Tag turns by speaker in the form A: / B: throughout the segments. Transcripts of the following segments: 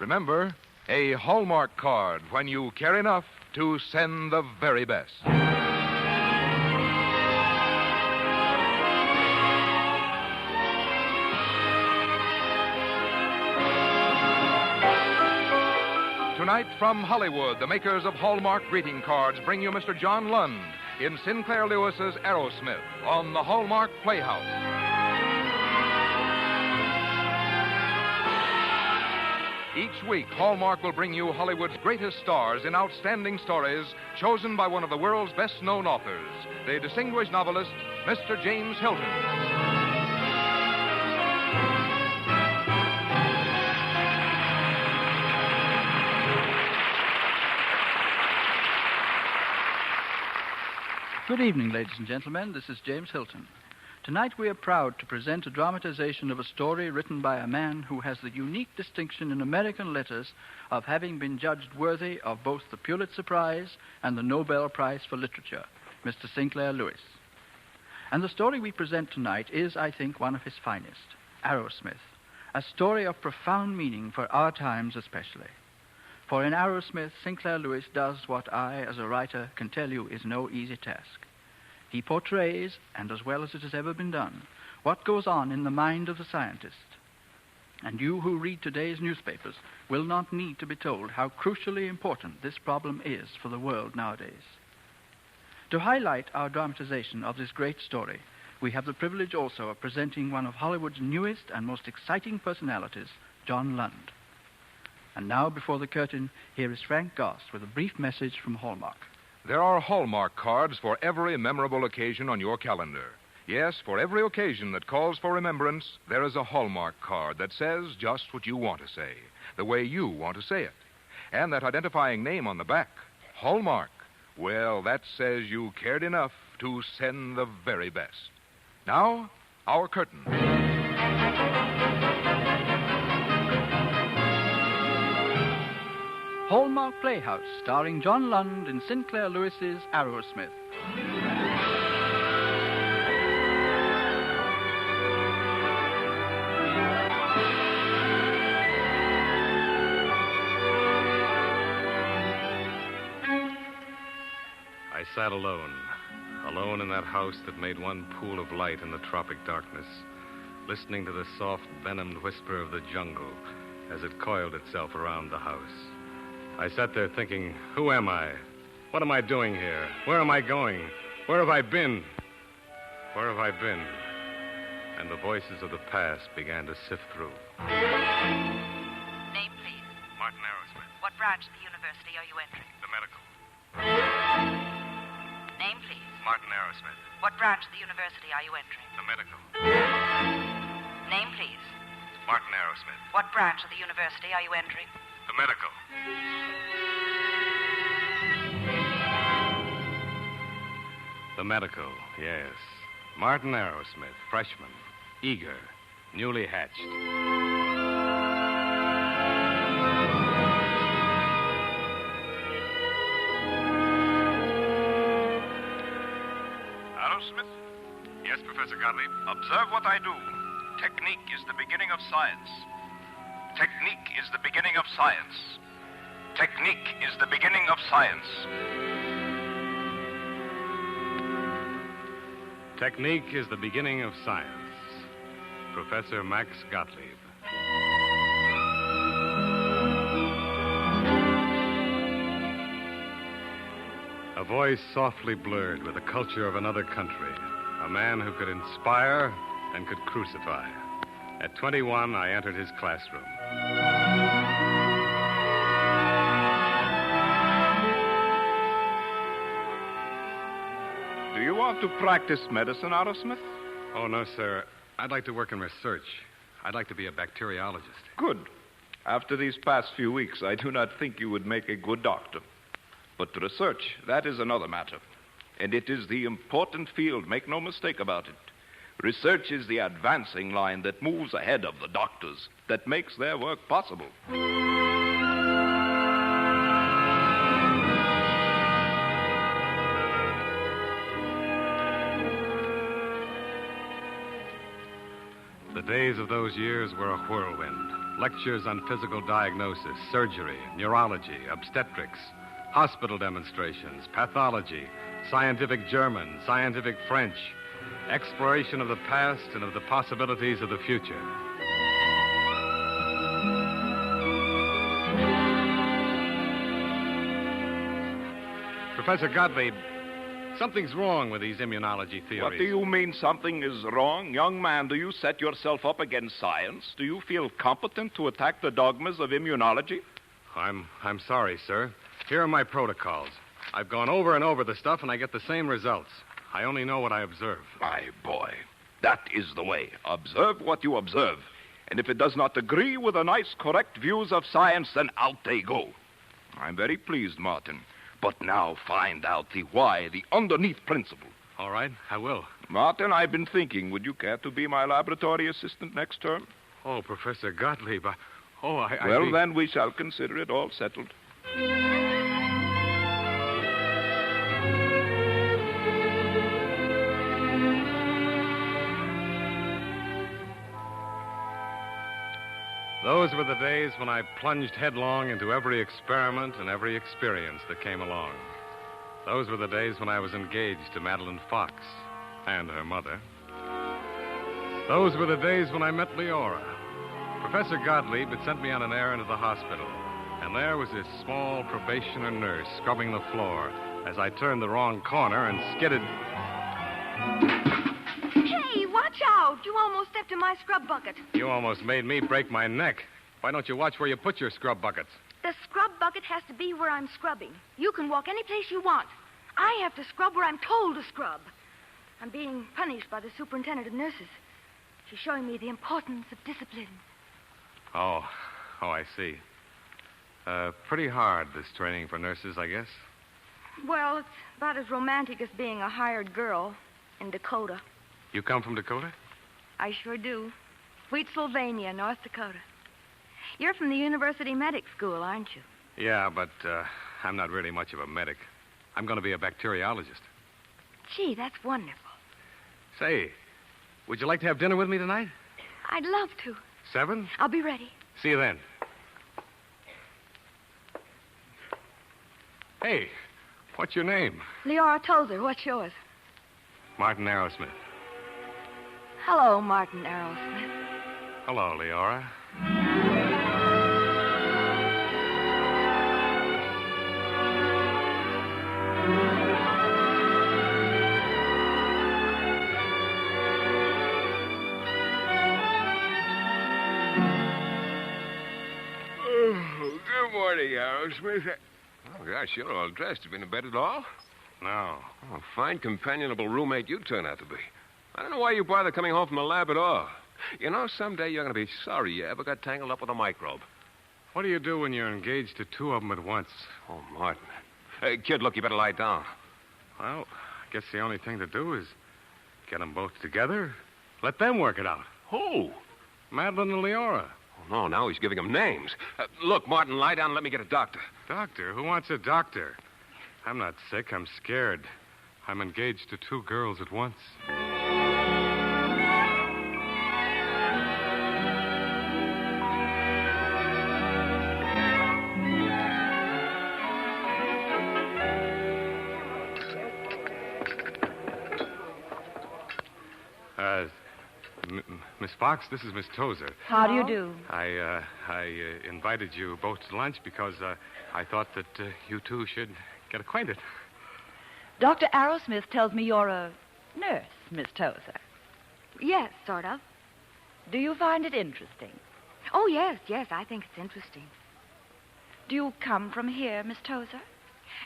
A: Remember, a Hallmark card when you care enough to send the very best. Tonight from Hollywood, the makers of Hallmark greeting cards bring you Mr. John Lund in Sinclair Lewis's Arrowsmith on the Hallmark Playhouse. Each week, Hallmark will bring you Hollywood's greatest stars in outstanding stories chosen by one of the world's best-known authors, the distinguished novelist, Mr. James Hilton.
B: Good evening, ladies and gentlemen. This is James Hilton. Tonight we are proud to present a dramatization of a story written by a man who has the unique distinction in American letters of having been judged worthy of both the Pulitzer Prize and the Nobel Prize for Literature, Mr. Sinclair Lewis. And the story we present tonight is, I think, one of his finest, Arrowsmith, a story of profound meaning for our times especially. For in Arrowsmith, Sinclair Lewis does what I, as a writer, can tell you is no easy task. He portrays, and as well as it has ever been done, what goes on in the mind of the scientist. And you who read today's newspapers will not need to be told how crucially important this problem is for the world nowadays. To highlight our dramatization of this great story, we have the privilege also of presenting one of Hollywood's newest and most exciting personalities, John Lund. And now, before the curtain, here is Frank Goss with a brief message from Hallmark.
A: There are Hallmark cards for every memorable occasion on your calendar. Yes, for every occasion that calls for remembrance, there is a Hallmark card that says just what you want to say, the way you want to say it. And that identifying name on the back, Hallmark, well, that says you cared enough to send the very best. Now, our curtain.
B: Hallmark Playhouse, starring John Lund in Sinclair Lewis's Arrowsmith.
C: I sat alone in that house that made one pool of light in the tropic darkness, listening to the soft, venomed whisper of the jungle as it coiled itself around the house. I sat there thinking, who am I? What am I doing here? Where am I going? Where have I been? Where have I been? And the voices of the past began to sift through.
D: Name, please.
C: Martin Arrowsmith.
D: What branch of the university are you entering?
C: The medical.
D: Name, please.
C: Martin Arrowsmith.
D: What branch of the university are you entering?
C: The medical.
D: Name, please.
C: Martin Arrowsmith.
D: What branch of the university are you entering?
C: The medical. The medical, yes. Martin Arrowsmith, freshman, eager, newly hatched.
E: Arrowsmith?
C: Yes, Professor Gottlieb?
E: Observe what I do. Technique is the beginning of science. Technique is the beginning of science. Technique is the beginning of science.
C: Technique is the beginning of science. Professor Max Gottlieb. A voice softly blurred with the culture of another country. A man who could inspire and could crucify. At 21, I entered his classroom.
E: Do you want to practice medicine, Arrowsmith?
C: Oh, no, sir. I'd like to work in research. I'd like to be a bacteriologist.
E: Good. After these past few weeks, I do not think you would make a good doctor. But research, that is another matter. And it is the important field, make no mistake about it. Research is the advancing line that moves ahead of the doctors, that makes their work possible.
C: The days of those years were a whirlwind. Lectures on physical diagnosis, surgery, neurology, obstetrics, hospital demonstrations, pathology, scientific German, scientific French, exploration of the past and of the possibilities of the future. Professor Gottlieb, something's wrong with these immunology theories.
E: What do you mean something is wrong? Young man, do you set yourself up against science? Do you feel competent to attack the dogmas of immunology?
C: I'm sorry, sir. Here are my protocols. I've gone over and over the stuff, and I get the same results. I only know what I observe.
E: My boy, that is the way. Observe what you observe. And if it does not agree with the nice, correct views of science, then out they go. I'm very pleased, Martin. But now find out the why, the underneath principle.
C: All right, I will.
E: Martin, I've been thinking, would you care to be my laboratory assistant next term?
C: Oh, Professor Gottlieb,
E: Then we shall consider it all settled.
C: Those were the days when I plunged headlong into every experiment and every experience that came along. Those were the days when I was engaged to Madeline Fox and her mother. Those were the days when I met Leora. Professor Gottlieb had sent me on an errand to the hospital, and there was this small probationer nurse scrubbing the floor as I turned the wrong corner and skidded.
F: Hey, watch out! You almost stepped in my scrub bucket.
C: You almost made me break my neck. Why don't you watch where you put your scrub buckets?
F: The scrub bucket has to be where I'm scrubbing. You can walk any place you want. I have to scrub where I'm told to scrub. I'm being punished by the superintendent of nurses. She's showing me the importance of discipline.
C: Oh, I see. Pretty hard, this training for nurses, I guess.
F: Well, it's about as romantic as being a hired girl in Dakota.
C: You come from Dakota?
F: I sure do. Wheat, Sylvania, North Dakota. You're from the University Medic School, aren't you?
C: Yeah, but I'm not really much of a medic. I'm going to be a bacteriologist.
F: Gee, that's wonderful.
C: Say, would you like to have dinner with me tonight?
F: I'd love to.
C: 7?
F: I'll be ready.
C: See you then. Hey, what's your name?
F: Leora Tozer, what's yours?
C: Martin Arrowsmith.
F: Hello, Martin Arrowsmith.
C: Hello, Leora.
G: Good morning, Arrowsmith. Oh, gosh, you're all dressed. You been to bed at all?
C: No.
G: Oh, a fine, companionable roommate you turn out to be. I don't know why you bother coming home from the lab at all. You know, someday you're going to be sorry you ever got tangled up with a microbe.
C: What do you do when you're engaged to 2 of them at once?
G: Oh, Martin. Hey, kid, look, you better lie down.
C: Well, I guess the only thing to do is get them both together, let them work it out.
G: Who?
C: Madeline and Leora.
G: Oh, no, now he's giving them names. Look, Martin, lie down and let me get a doctor.
C: Doctor? Who wants a doctor? I'm not sick. I'm scared. I'm engaged to 2 girls at once. Miss Fox, this is Miss Tozer.
F: How do you do?
C: I invited you both to lunch because I thought that you two should get acquainted.
H: Dr. Arrowsmith tells me you're a nurse, Miss Tozer.
F: Yes, sort of.
H: Do you find it interesting?
F: Oh, yes, I think it's interesting.
H: Do you come from here, Miss Tozer?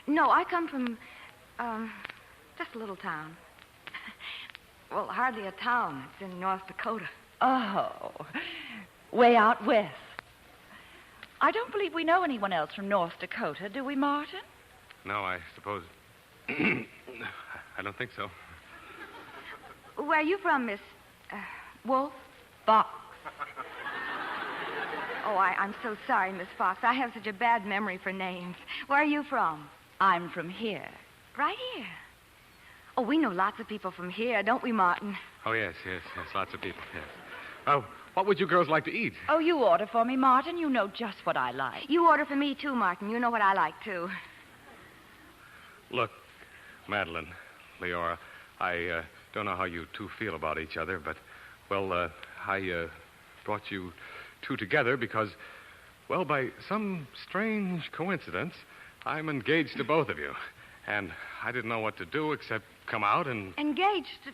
F: No, I come from, just a little town. Well, hardly a town. It's in North Dakota.
H: Oh, way out west. I don't believe we know anyone else from North Dakota, do we, Martin?
C: No, I suppose. I don't think so.
F: Where are you from, Miss Wolf?
H: Fox.
F: Oh, I'm so sorry, Miss Fox. I have such a bad memory for names. Where are you from?
H: I'm from here.
F: Right here. Oh, we know lots of people from here, don't we, Martin?
C: Oh, yes, lots of people, yes. Oh, What would you girls like to eat?
H: Oh, you order for me, Martin. You know just what I like.
F: You order for me, too, Martin. You know what I like, too.
C: Look, Madeline, Leora, I don't know how you two feel about each other, but, well, I brought you two together because, well, by some strange coincidence, I'm engaged to both of you. And I didn't know what to do except come out and...
F: Engaged to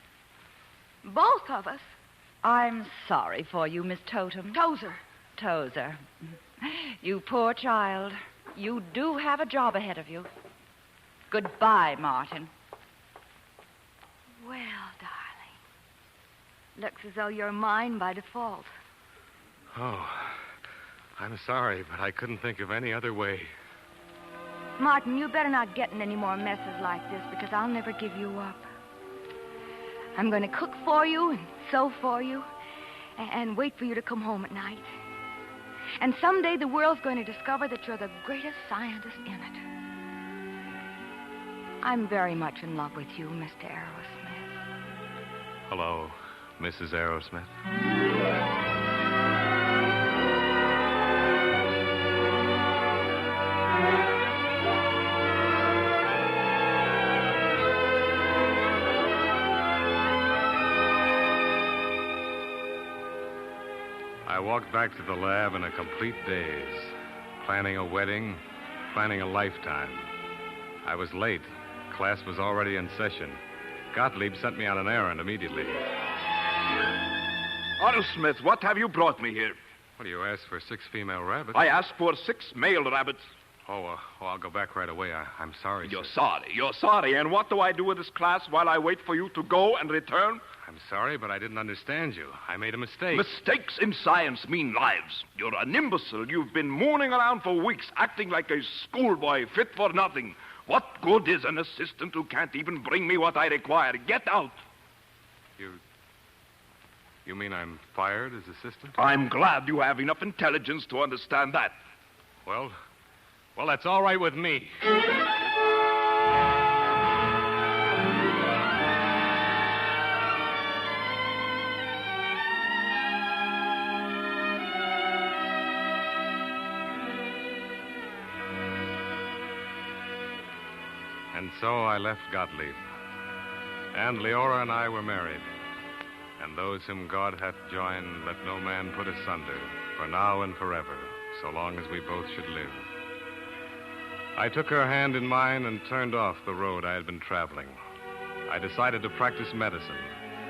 F: both of us?
H: I'm sorry for you, Miss Totem. Tozer. You poor child. You do have a job ahead of you. Goodbye, Martin.
F: Well, darling. Looks as though you're mine by default.
C: Oh, I'm sorry, but I couldn't think of any other way.
F: Martin, you better not get in any more messes like this because I'll never give you up. I'm going to cook for you and sew for you and wait for you to come home at night. And someday the world's going to discover that you're the greatest scientist in it. I'm very much in love with you, Mr. Arrowsmith.
C: Hello, Mrs. Arrowsmith. I walked back to the lab in a complete daze, planning a wedding, planning a lifetime. I was late. Class was already in session. Gottlieb sent me on an errand immediately.
E: Arrowsmith, what have you brought me here?
C: What do you ask for 6 female rabbits?
E: I asked for 6 male rabbits.
C: I'll go back right away. I'm sorry.
E: You're
C: sir.
E: sorry. And what do I do with this class while I wait for you to go and return?
C: I'm sorry, but I didn't understand you. I made a mistake.
E: Mistakes in science mean lives. You're an imbecile. You've been mooning around for weeks, acting like a schoolboy fit for nothing. What good is an assistant who can't even bring me what I require? Get out.
C: You mean I'm fired as assistant?
E: I'm glad you have enough intelligence to understand that.
C: Well, that's all right with me. And so I left Gottlieb. And Leora and I were married. And those whom God hath joined, let no man put asunder, for now and forever, so long as we both should live. I took her hand in mine and turned off the road I had been traveling. I decided to practice medicine.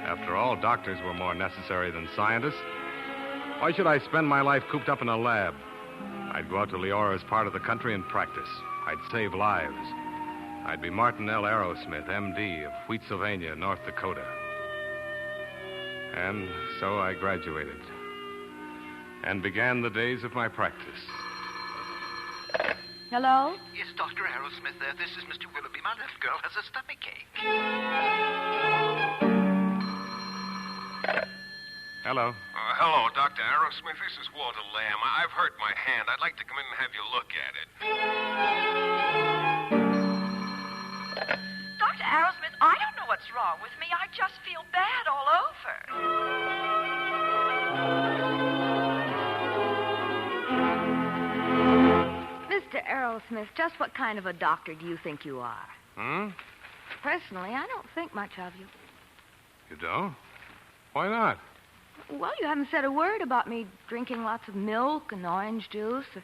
C: After all, doctors were more necessary than scientists. Why should I spend my life cooped up in a lab? I'd go out to Leora's part of the country and practice. I'd save lives. I'd be Martin L. Arrowsmith, M.D., of Wheatsylvania, North Dakota. And so I graduated and began the days of my practice.
F: Hello?
I: Yes, Dr. Arrowsmith there. This is Mr. Willoughby. My little girl has a stomachache.
C: Hello.
G: Hello, Dr. Arrowsmith. This is Walter Lamb. I've hurt my hand. I'd like to come in and have you look at it.
H: Dr. Arrowsmith, I don't know what's wrong with me. I just feel bad all over.
F: Mr. Arrowsmith, just what kind of a doctor do you think you are? Personally, I don't think much of you.
C: You don't? Why not?
F: Well, you haven't said a word about me drinking lots of milk and orange juice, or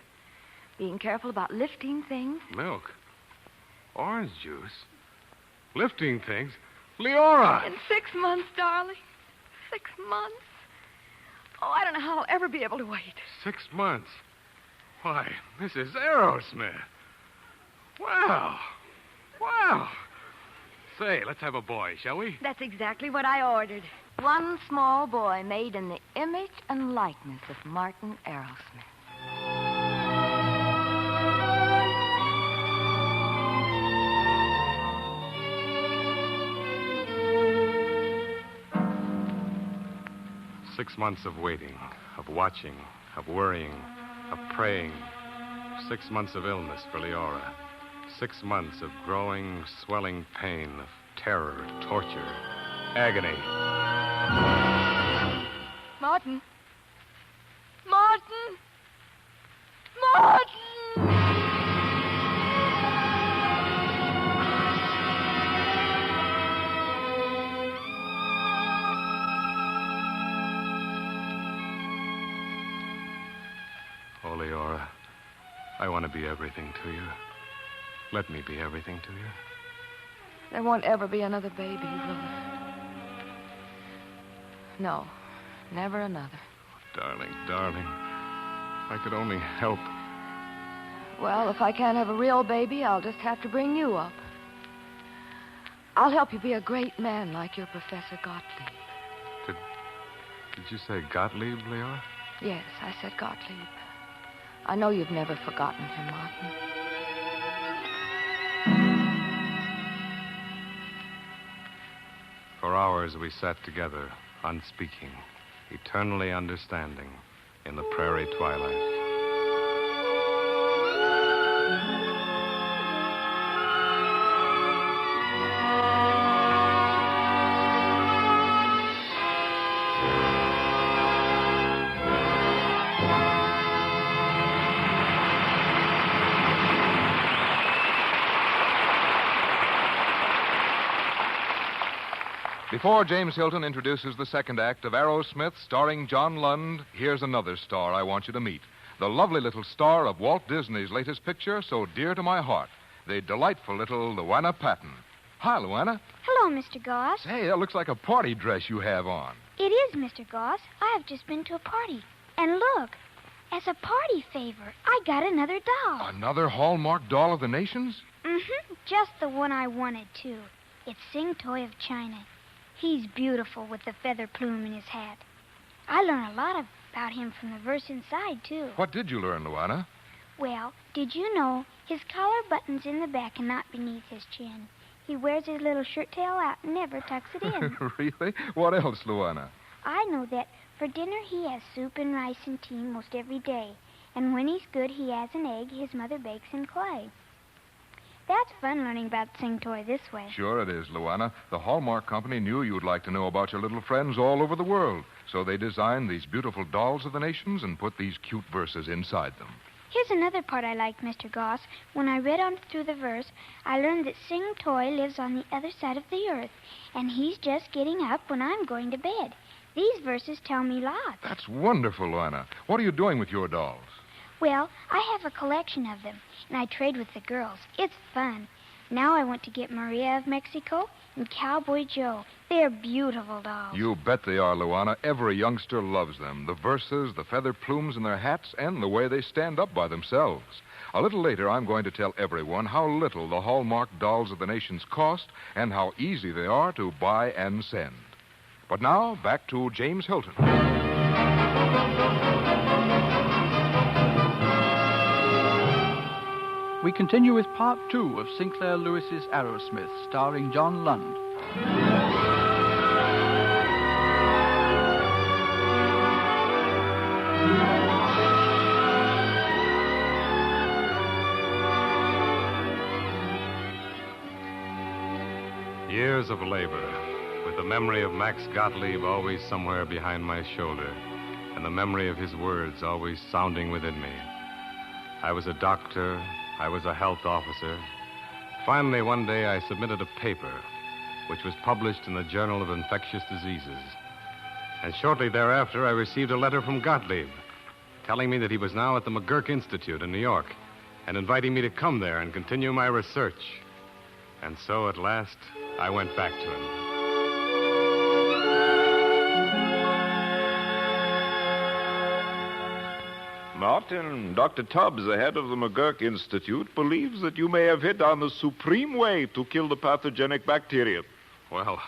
F: being careful about lifting things.
C: Milk? Orange juice? Lifting things? Leora!
F: In 6 months, darling. 6 months. Oh, I don't know how I'll ever be able to wait.
C: 6 months? Why, Mrs. Arrowsmith. Wow. Say, let's have a boy, shall we?
F: That's exactly what I ordered. One small boy made in the image and likeness of Martin Arrowsmith.
C: Six months of waiting, of watching, of worrying, of praying. 6 months of illness for Leora. 6 months of growing, swelling pain, of terror, torture, agony.
F: Martin. Martin!
C: Oh, Leora, I want to be everything to you. Let me be everything to you.
F: There won't ever be another baby, will there? No, never another.
C: Darling, darling, if I could only help.
F: Well, if I can't have a real baby, I'll just have to bring you up. I'll help you be a great man like your Professor Gottlieb.
C: Did you say Gottlieb, Leora?
F: Yes, I said Gottlieb. I know you've never forgotten him, Martin.
C: For hours we sat together, unspeaking, eternally understanding, in the prairie twilight.
A: Before James Hilton introduces the second act of Arrowsmith, starring John Lund, here's another star I want you to meet. The lovely little star of Walt Disney's latest picture, so dear to my heart, the delightful little Luana Patton. Hi, Luana.
J: Hello, Mr. Goss.
A: Hey, that looks like a party dress you have on.
J: It is, Mr. Goss. I have just been to a party. And look, as a party favor, I got another doll.
A: Another Hallmark doll of the nations?
J: Mm-hmm. Just the one I wanted, too. It's Sing Toy of China. He's beautiful with the feather plume in his hat. I learned a lot about him from the verse inside, too.
A: What did you learn, Luana?
J: Well, did you know his collar buttons in the back and not beneath his chin? He wears his little shirt tail out and never tucks it in.
A: Really? What else, Luana?
J: I know that for dinner he has soup and rice and tea most every day. And when he's good, he has an egg his mother bakes in clay. That's fun learning about Sing Toy this way.
A: Sure it is, Luana. The Hallmark Company knew you'd like to know about your little friends all over the world. So they designed these beautiful dolls of the nations and put these cute verses inside them.
J: Here's another part I liked, Mr. Goss. When I read on through the verse, I learned that Sing Toy lives on the other side of the earth, and he's just getting up when I'm going to bed. These verses tell me lots.
A: That's wonderful, Luana. What are you doing with your dolls?
J: Well, I have a collection of them, and I trade with the girls. It's fun. Now I want to get Maria of Mexico and Cowboy Joe. They're beautiful dolls.
A: You bet they are, Luana. Every youngster loves them. The verses, the feather plumes in their hats, and the way they stand up by themselves. A little later, I'm going to tell everyone how little the Hallmark dolls of the nations cost and how easy they are to buy and send. But now, back to James Hilton.
B: We continue with part 2 of Sinclair Lewis's Arrowsmith, starring John Lund.
C: Years of labor, with the memory of Max Gottlieb always somewhere behind my shoulder, and the memory of his words always sounding within me. I was a doctor. I was a health officer. Finally, one day, I submitted a paper, which was published in the Journal of Infectious Diseases. And shortly thereafter, I received a letter from Gottlieb, telling me that he was now at the McGurk Institute in New York, and inviting me to come there and continue my research. And so, at last, I went back to him.
E: Martin, Dr. Tubbs, the head of the McGurk Institute, believes that you may have hit on the supreme way to kill the pathogenic bacteria.
C: Well,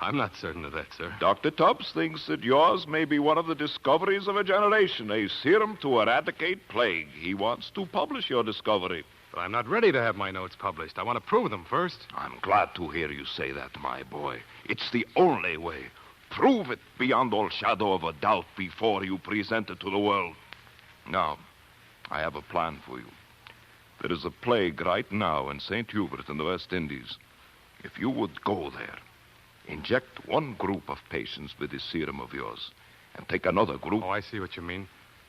C: I'm not certain of that, sir.
E: Dr. Tubbs thinks that yours may be one of the discoveries of a generation, a serum to eradicate plague. He wants to publish your discovery.
C: But I'm not ready to have my notes published. I want to prove them first.
E: I'm glad to hear you say that, my boy. It's the only way. Prove it beyond all shadow of a doubt before you present it to the world. Now, I have a plan for you. There is a plague right now in St. Hubert in the West Indies. If you would go there, inject one group of patients with this serum of yours, and take another group...
C: Oh, I see what you mean.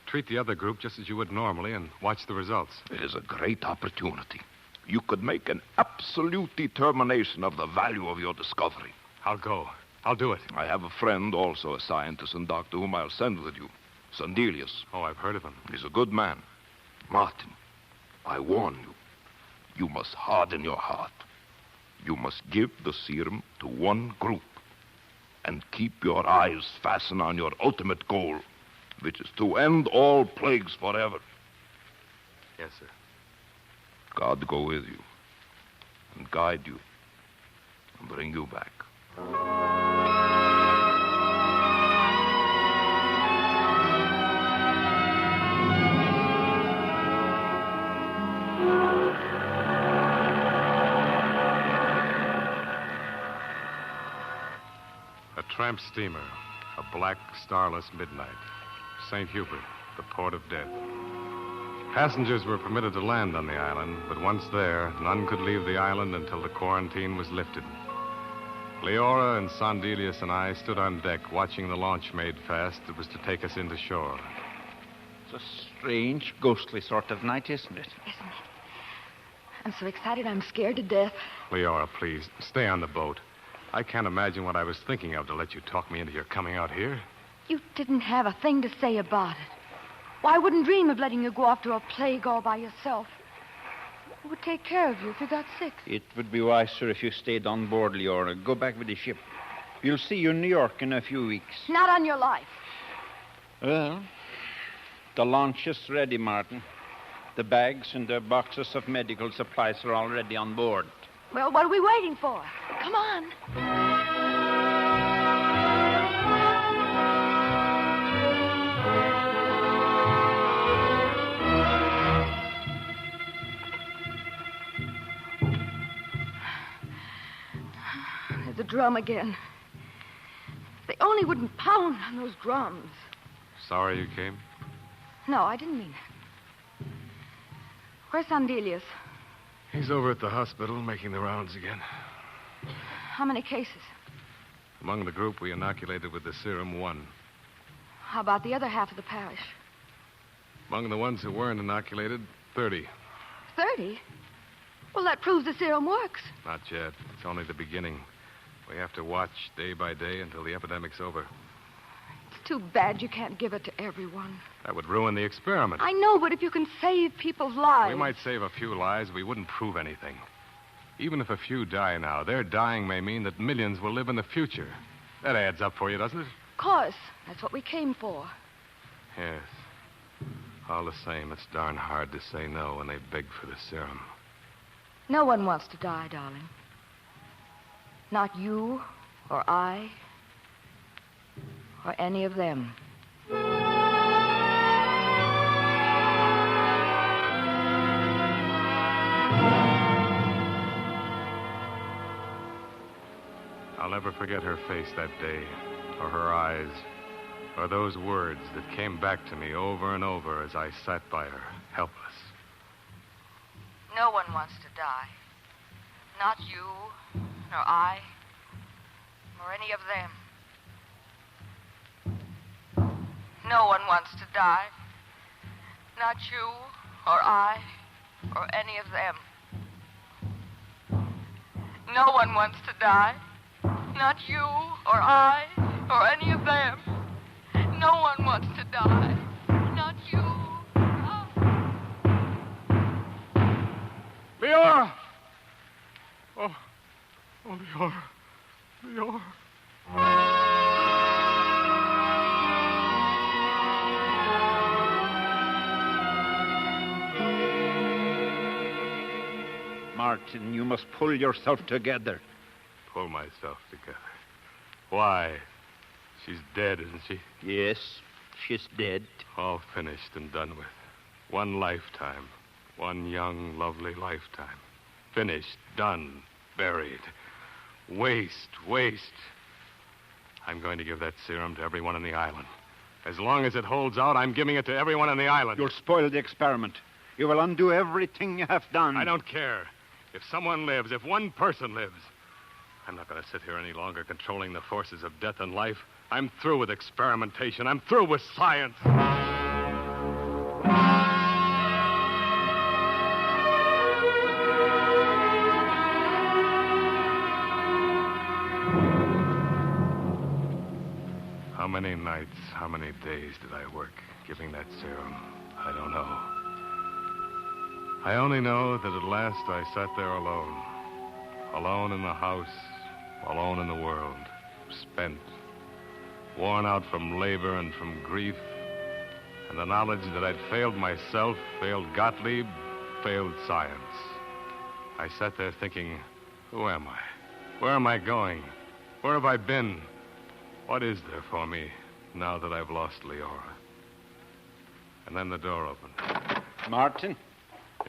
C: Treat the other group just as you would normally and watch the results.
E: It is a great opportunity. You could make an absolute determination of the value of your discovery.
C: I'll go. I'll do it.
E: I have a friend, also a scientist and doctor, whom I'll send with you. Sandelius.
C: Oh, I've heard of him.
E: He's a good man. Martin, I warn you. You must harden your heart. You must give the serum to one group. And keep your eyes fastened on your ultimate goal, which is to end all plagues forever.
C: Yes, sir.
E: God go with you, and guide you, and bring you back.
C: A tramp steamer, a black, starless midnight. St. Hubert, the port of death. Passengers were permitted to land on the island, but once there, none could leave the island until the quarantine was lifted. Leora and Sandelius and I stood on deck watching the launch made fast that was to take us into shore.
K: It's a strange, ghostly sort of night, isn't it?
F: Isn't it? I'm so excited I'm scared to death.
C: Leora, please, stay on the boat. I can't imagine what I was thinking of to let you talk me into your coming out here.
F: You didn't have a thing to say about it. Why, I wouldn't dream of letting you go off to a plague all by yourself. Who would take care of you if you got sick?
K: It would be wiser if you stayed on board, Leora. Go back with the ship. We'll see you in New York in a few weeks.
F: Not on your life.
K: Well, the launch is ready, Martin. The bags and the boxes of medical supplies are already on board.
F: Well, what are we waiting for? Come on. The drum again. They only wouldn't pound on those drums.
C: Sorry you came?
F: No, I didn't mean it. Where's Sandelius?
C: He's over at the hospital making the rounds again.
F: How many cases?
C: Among the group we inoculated with the serum, 1.
F: How about the other half of the parish?
C: Among the ones who weren't inoculated, 30.
F: 30? Well, that proves the serum works.
C: Not yet. It's only the beginning. We have to watch day by day until the epidemic's over.
F: It's too bad you can't give it to everyone.
C: That would ruin the experiment.
F: I know, but if you can save people's lives...
C: We might save a few lives, we wouldn't prove anything. Even if a few die now, their dying may mean that millions will live in the future. That adds up for you, doesn't it?
F: Of course. That's what we came for.
C: Yes. All the same, it's darn hard to say no when they beg for the serum.
F: No one wants to die, darling. Not you, or I, or any of them.
C: I'll never forget her face that day, or her eyes, or those words that came back to me over and over as I sat by her, helpless.
F: No one wants to die. Not you, nor I, nor any of them. No one wants to die. Not you, or I, or any of them. No one wants to die. Not you, or I, or any of them. No one wants to die. Not you.
C: Leora! Oh, Leora. Leora.
K: Martin, you must pull yourself together.
C: Pull myself together. Why? She's dead, isn't she?
K: Yes, she's dead.
C: All finished and done with. One lifetime. One young, lovely lifetime. Finished, done, buried. Waste. I'm going to give that serum to everyone on the island. As long as it holds out, I'm giving it to everyone on the island.
K: You'll spoil the experiment. You will undo everything you have done.
C: I don't care. If someone lives, if one person lives, I'm not going to sit here any longer controlling the forces of death and life. I'm through with experimentation. I'm through with science. many nights, how many days did I work giving that serum? I don't know. I only know that at last I sat there alone. Alone in the house, alone in the world. Spent. Worn out from labor and from grief. And the knowledge that I'd failed myself, failed Gottlieb, failed science. I sat there thinking, who am I? Where am I going? Where have I been? What is there for me now that I've lost Leora? And then the door opened.
K: Martin?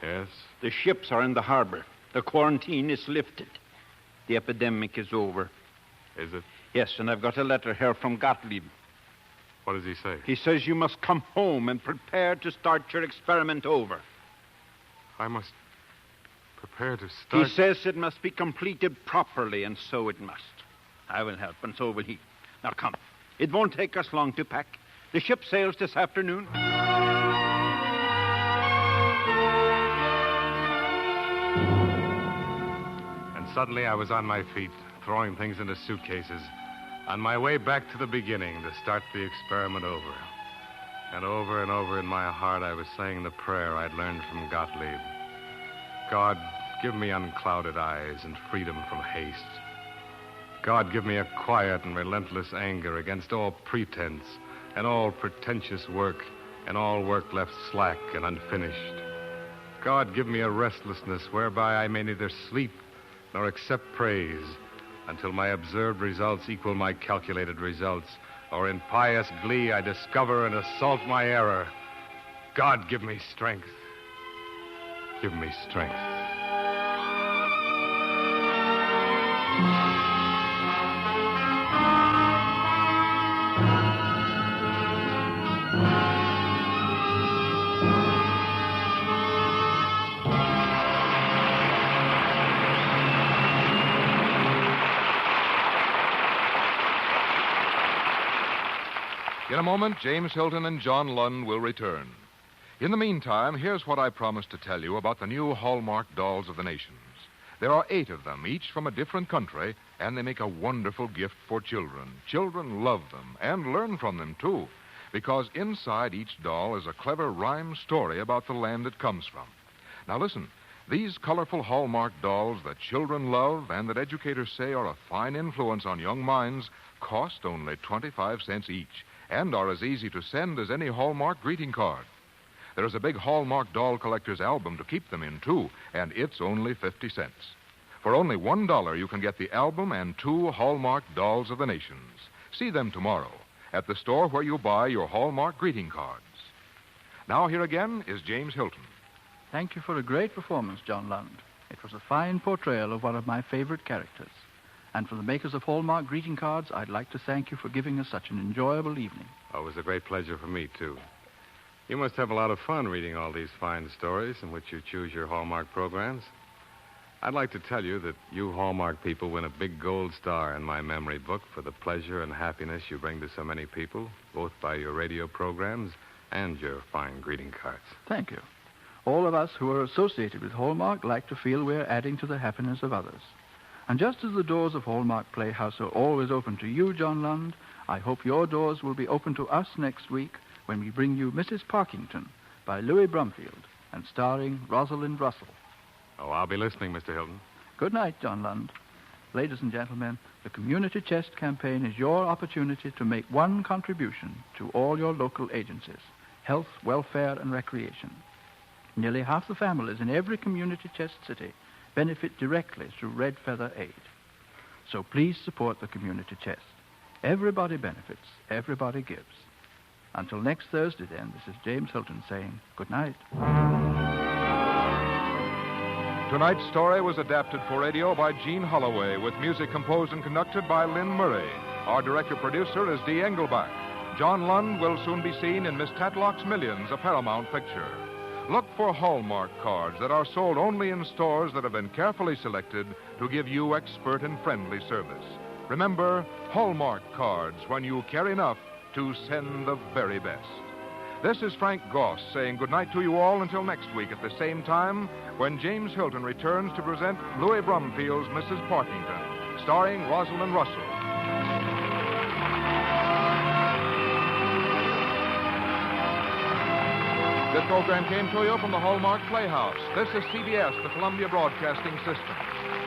C: Yes?
K: The ships are in the harbor. The quarantine is lifted. The epidemic is over.
C: Is it?
K: Yes, and I've got a letter here from Gottlieb.
C: What does he say?
K: He says you must come home and prepare to start your experiment over.
C: I must prepare to start...
K: He says it must be completed properly, and so it must. I will help, and so will he. Now, come. It won't take us long to pack. The ship sails this afternoon.
C: And suddenly I was on my feet, throwing things into suitcases, on my way back to the beginning to start the experiment over. And over in my heart I was saying the prayer I'd learned from Gottlieb. God, give me unclouded eyes and freedom from haste. God, give me a quiet and relentless anger against all pretense and all pretentious work and all work left slack and unfinished. God, give me a restlessness whereby I may neither sleep nor accept praise until my observed results equal my calculated results, or in pious glee I discover and assault my error. God, give me strength. Give me strength.
A: In a moment, James Hilton and John Lund will return. In the meantime, here's what I promised to tell you about the new Hallmark dolls of the nations. There are 8 of them, each from a different country, and they make a wonderful gift for children. Children love them and learn from them, too, because inside each doll is a clever rhyme story about the land it comes from. Now listen, these colorful Hallmark dolls that children love and that educators say are a fine influence on young minds cost only 25 cents each, and are as easy to send as any Hallmark greeting card. There is a big Hallmark doll collector's album to keep them in, too, and it's only 50 cents. For only $1, you can get the album and 2 Hallmark dolls of the nations. See them tomorrow at the store where you buy your Hallmark greeting cards. Now, here again is James Hilton.
B: Thank you for a great performance, John Lund. It was a fine portrayal of one of my favorite characters. And for the makers of Hallmark greeting cards, I'd like to thank you for giving us such an enjoyable evening.
C: Oh, it was a great pleasure for me, too. You must have a lot of fun reading all these fine stories in which you choose your Hallmark programs. I'd like to tell you that you Hallmark people win a big gold star in my memory book for the pleasure and happiness you bring to so many people, both by your radio programs and your fine greeting cards.
B: Thank you. All of us who are associated with Hallmark like to feel we're adding to the happiness of others. And just as the doors of Hallmark Playhouse are always open to you, John Lund, I hope your doors will be open to us next week when we bring you Mrs. Parkington by Louis Brumfield and starring Rosalind Russell.
C: Oh, I'll be listening, Mr. Hilton.
B: Good night, John Lund. Ladies and gentlemen, the Community Chest campaign is your opportunity to make one contribution to all your local agencies, health, welfare, and recreation. Nearly half the families in every Community Chest city benefit directly through Red Feather Aid. So please support the Community Chest. Everybody benefits. Everybody gives. Until next Thursday, then, this is James Hilton saying good night.
A: Tonight's story was adapted for radio by Gene Holloway, with music composed and conducted by Lynn Murray. Our director-producer is Dee Engelbach. John Lund will soon be seen in Miss Tatlock's Millions, a Paramount picture. Look for Hallmark cards that are sold only in stores that have been carefully selected to give you expert and friendly service. Remember, Hallmark cards when you care enough to send the very best. This is Frank Goss saying goodnight to you all until next week at the same time when James Hilton returns to present Louis Brumfield's Mrs. Parkington, starring Rosalind Russell. This program came to you from the Hallmark Playhouse. This is CBS, the Columbia Broadcasting System.